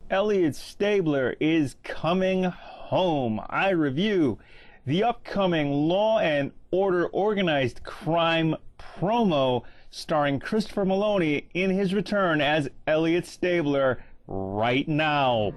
Elliot Stabler is coming home. I review the upcoming Law and Order Organized Crime promo starring Christopher Meloni in his return as Elliot Stabler right now.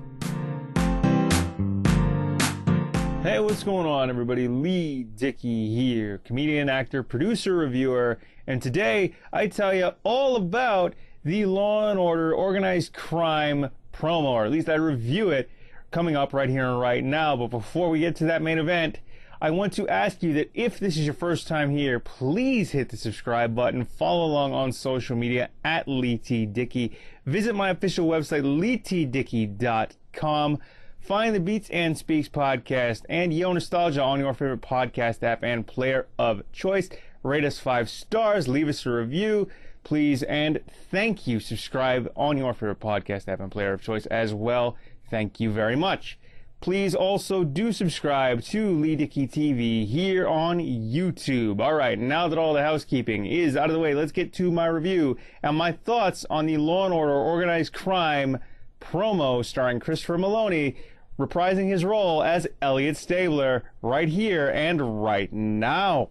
Hey, what's going on, everybody? Leigh Dickey here, comedian, actor, producer, reviewer, and today I tell you all about the Law and Order Organized Crime promo, or at least I review it, coming up right here and right now. But before we get to that main event, I want to ask you that if this is your first time here, please hit the subscribe button, follow along on social media at Leigh Dickey, visit my official website leightdickey.com, find the Beats and Speaks podcast and Yo Nostalgia on your favorite podcast app and player of choice. Rate us 5 stars, leave us a review, please, and thank you. Subscribe on your favorite podcast app and player of choice as well. Thank you very much. Please also do subscribe to Leigh Dickey TV here on YouTube. All right, now that all the housekeeping is out of the way, let's get to my review and my thoughts on the Law and Order Organized Crime promo starring Christopher Meloni reprising his role as Elliot Stabler right here and right now.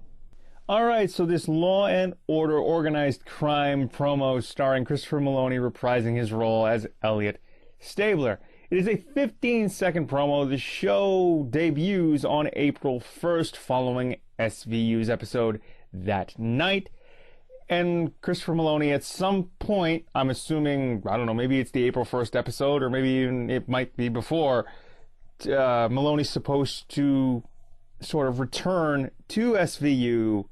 Alright, so this Law and Order Organized Crime promo starring Christopher Meloni reprising his role as Elliot Stabler. It is a 15-second promo. The show debuts on April 1st following SVU's episode that night. And Christopher Meloni, at some point, I'm assuming, I don't know, maybe it's the April 1st episode, or maybe even it might be before, Meloni's supposed to sort of return to SVU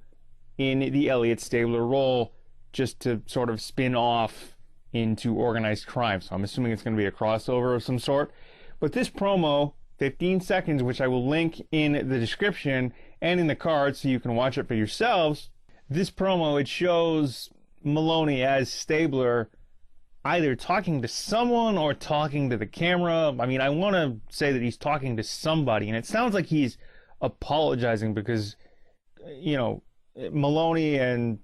in the Elliot Stabler role, just to sort of spin off into organized crime. So I'm assuming it's going to be a crossover of some sort. But this promo, 15 seconds, which I will link in the description and in the card so you can watch it for yourselves. This promo, it shows Meloni as Stabler either talking to someone or talking to the camera. I mean, I want to say that he's talking to somebody, and it sounds like he's apologizing because, you know, Meloni and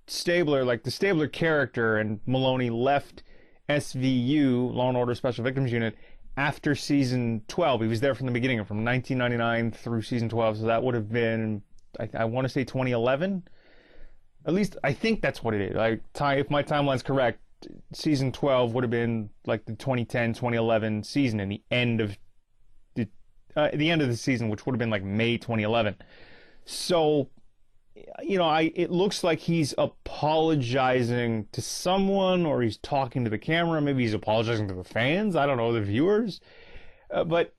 Stabler, like the Stabler character and Meloni, left SVU, Law and Order Special Victims Unit, after season 12. He was there from the beginning, from 1999 through season 12, so that would have been, I want to say 2011. At least I think that's what it is. If my timeline's correct, season 12 would have been like the 2010-2011 season, and the end of the season, which would have been like May 2011. So, you know, it looks like he's apologizing to someone, or he's talking to the camera. Maybe he's apologizing to the fans. I don't know, the viewers. But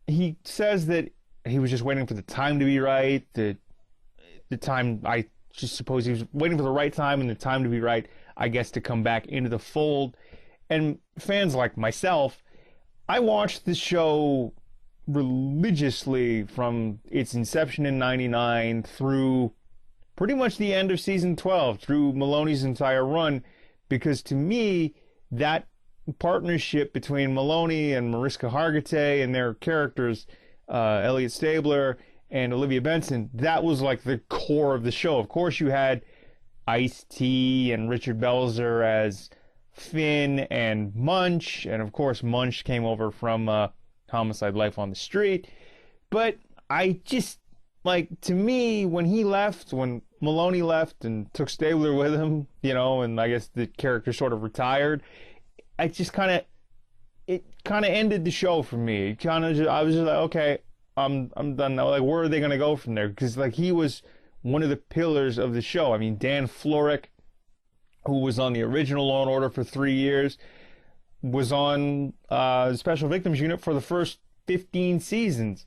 he says that he was just waiting for the time to be right. The time, I just suppose he was waiting for the right time and the time to be right, I guess, to come back into the fold. And fans like myself, I watched the show religiously from its inception in 99 through pretty much the end of season 12, through Meloni's entire run, because to me, that partnership between Meloni and Mariska Hargitay and their characters, Elliot Stabler and Olivia Benson, that was like the core of the show. Of course, you had Ice-T and Richard Belzer as Finn and Munch, and of course Munch came over from Homicide: Life on the Street. But I just, like, to me, when Meloni left and took Stabler with him, you know, and I guess the character sort of retired, it kind of ended the show for me. I was just like, okay, I'm done now. Like, where are they going to go from there? Because, like, he was one of the pillars of the show. I mean, Dan Florek, who was on the original Law and Order for 3 years, was on Special Victims Unit for the first 15 seasons.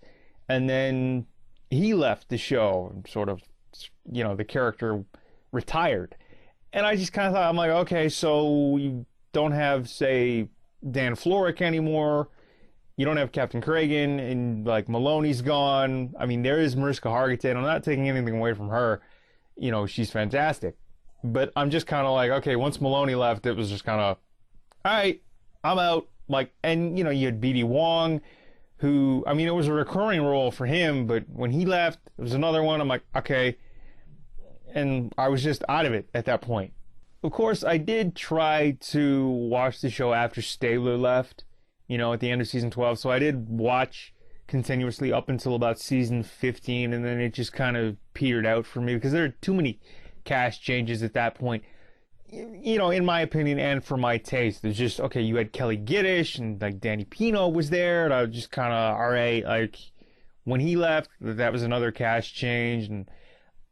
And then he left the show and sort of, you know, the character retired. And I just kind of thought, I'm like, okay, so you don't have, say, Dan Florek anymore. You don't have Captain Cragen, and like Meloni's gone. I mean, there is Mariska Hargitay, and I'm not taking anything away from her. You know, she's fantastic. But I'm just kind of like, okay, once Meloni left, it was just kind of, all right, I'm out. Like, and you know, you had B.D. Wong, who, I mean, it was a recurring role for him, but when he left, it was another one. I'm like, okay. And I was just out of it at that point. Of course, I did try to watch the show after Stabler left, you know, at the end of season 12. So I did watch continuously up until about season 15, and then it just kind of petered out for me because there are too many cast changes at that point. You know, in my opinion and for my taste, there's just, okay, you had Kelly Giddish and like Danny Pino was there, and I was just kind of, all right, like when he left, that was another cast change, and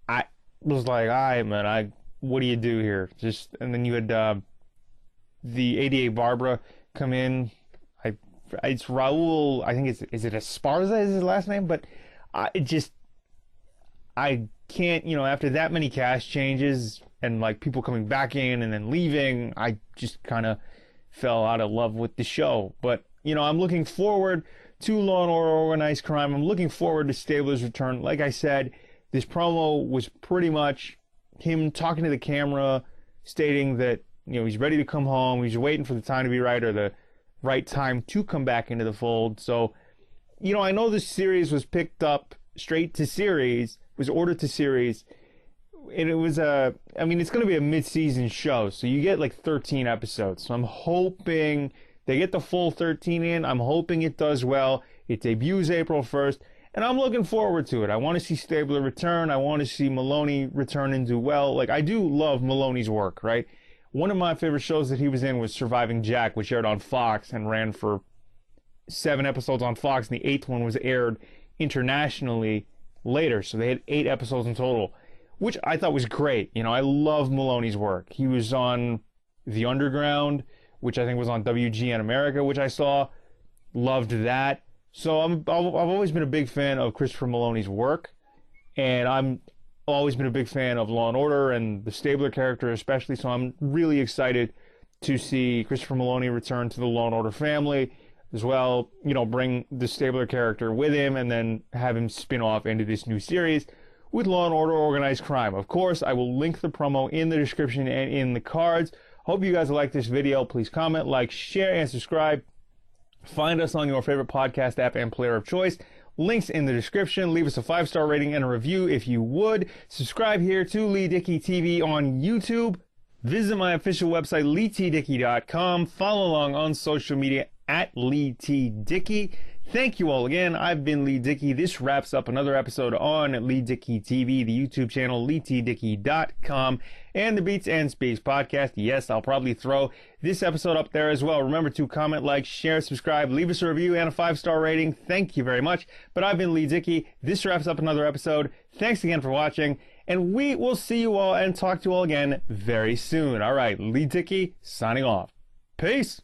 I was like, all right, man, what do you do here? Just, and then you had the 88 Barbara come in. It's Raul, I think is it Esparza is his last name? But I can't, you know, after that many cast changes and like people coming back in and then leaving, I just kind of fell out of love with the show. But, you know, I'm looking forward to Law and Order Organized Crime. I'm looking forward to Stabler's return. Like I said, this promo was pretty much him talking to the camera, stating that, you know, he's ready to come home. He's waiting for the time to be right, or the right time to come back into the fold. So, you know, I know this series was picked up straight to series, was ordered to series, and it was I mean, it's going to be a mid-season show, so you get like 13 episodes. So I'm hoping they get the full 13 in. I'm hoping it does well. It debuts April 1st, and I'm looking forward to it. I want to see Stabler return. I want to see Meloni return and do well. Like, I do love Meloni's work, right? One of my favorite shows that he was in was Surviving Jack, which aired on Fox and ran for 7 episodes on Fox, and the 8th one was aired internationally later. So they had 8 episodes in total, which I thought was great. You know, I love Meloni's work. He was on The Underground, which I think was on WGN America, which I saw. Loved that. So I've always been a big fan of Christopher Meloni's work, and I'm always been a big fan of Law and Order and the Stabler character especially, so I'm really excited to see Christopher Meloni return to the Law and Order family as well, you know, bring the Stabler character with him and then have him spin off into this new series with Law and Order Organized Crime. Of course, I will link the promo in the description and in the cards. Hope you guys like this video. Please comment, like, share, and subscribe. Find us on your favorite podcast app and player of choice. Links in the description. Leave us a 5-star rating and a review if you would. Subscribe here to Leigh Dickey TV on YouTube. Visit my official website, leightdickey.com. Follow along on social media at Leigh T. Dickey. Thank you all again. I've been Leigh Dickey. This wraps up another episode on Leigh Dickey TV, the YouTube channel, leightdickey.com, and the Beats and Speaks podcast. Yes, I'll probably throw this episode up there as well. Remember to comment, like, share, subscribe, leave us a review, and a 5-star rating. Thank you very much. But I've been Leigh Dickey. This wraps up another episode. Thanks again for watching, and we will see you all and talk to you all again very soon. All right, Leigh Dickey signing off. Peace.